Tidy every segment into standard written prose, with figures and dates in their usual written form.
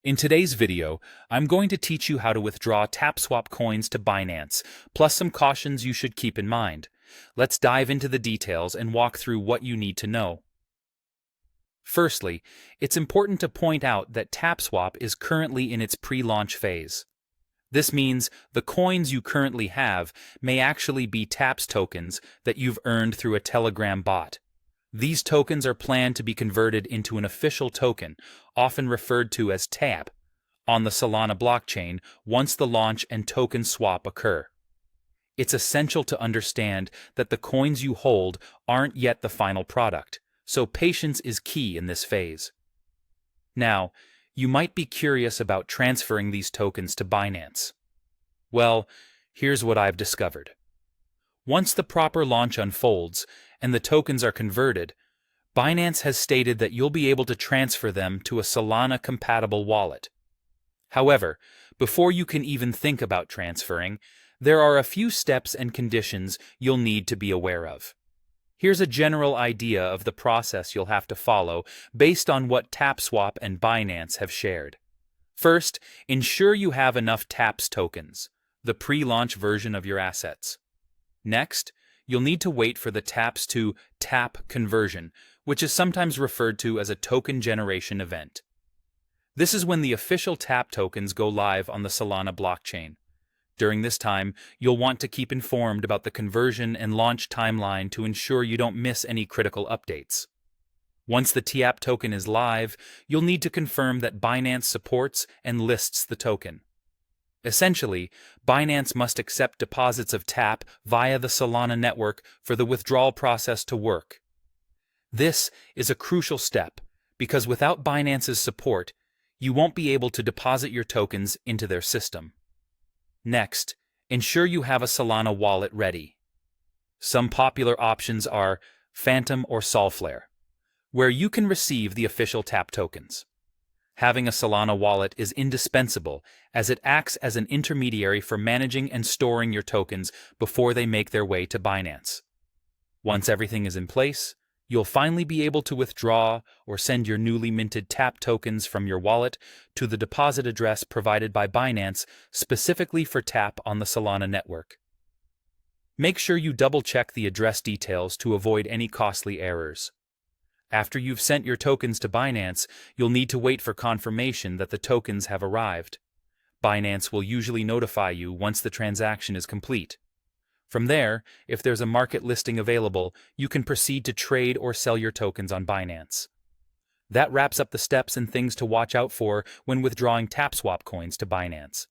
In today's video, I'm going to teach you how to withdraw TapSwap coins to Binance, plus some cautions you should keep in mind. Let's dive into the details and walk through what you need to know. Firstly, it's important to point out that TapSwap is currently in its pre-launch phase. This means the coins you currently have may actually be TAPS tokens that you've earned through a Telegram bot. These tokens are planned to be converted into an official token, often referred to as TAP, on the Solana blockchain once the launch and token swap occur. It's essential to understand that the coins you hold aren't yet the final product, so patience is key in this phase. Now, you might be curious about transferring these tokens to Binance. Well, here's what I've discovered. Once the proper launch unfolds and the tokens are converted, Binance has stated that you'll be able to transfer them to a Solana-compatible wallet. However, before you can even think about transferring, there are a few steps and conditions you'll need to be aware of. Here's a general idea of the process you'll have to follow based on what TapSwap and Binance have shared. First, ensure you have enough TAPS tokens, the pre-launch version of your assets. Next, you'll need to wait for the TAPS to TAP conversion, which is sometimes referred to as a token generation event. This is when the official TAP tokens go live on the Solana blockchain. During this time, you'll want to keep informed about the conversion and launch timeline to ensure you don't miss any critical updates. Once the TAP token is live, you'll need to confirm that Binance supports and lists the token. Essentially, Binance must accept deposits of TAP via the Solana network for the withdrawal process to work. This is a crucial step because without Binance's support, you won't be able to deposit your tokens into their system. Next, ensure you have a Solana wallet ready. Some popular options are Phantom or Solflare, where you can receive the official TAP tokens. Having a Solana wallet is indispensable as it acts as an intermediary for managing and storing your tokens before they make their way to Binance. Once everything is in place, you'll finally be able to withdraw or send your newly minted TAP tokens from your wallet to the deposit address provided by Binance specifically for TAP on the Solana network. Make sure you double-check the address details to avoid any costly errors. After you've sent your tokens to Binance, you'll need to wait for confirmation that the tokens have arrived. Binance will usually notify you once the transaction is complete. From there, if there's a market listing available, you can proceed to trade or sell your tokens on Binance. That wraps up the steps and things to watch out for when withdrawing TapSwap coins to Binance.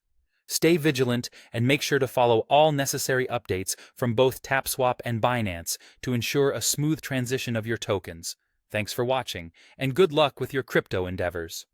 Stay vigilant and make sure to follow all necessary updates from both TapSwap and Binance to ensure a smooth transition of your tokens. Thanks for watching, and good luck with your crypto endeavors.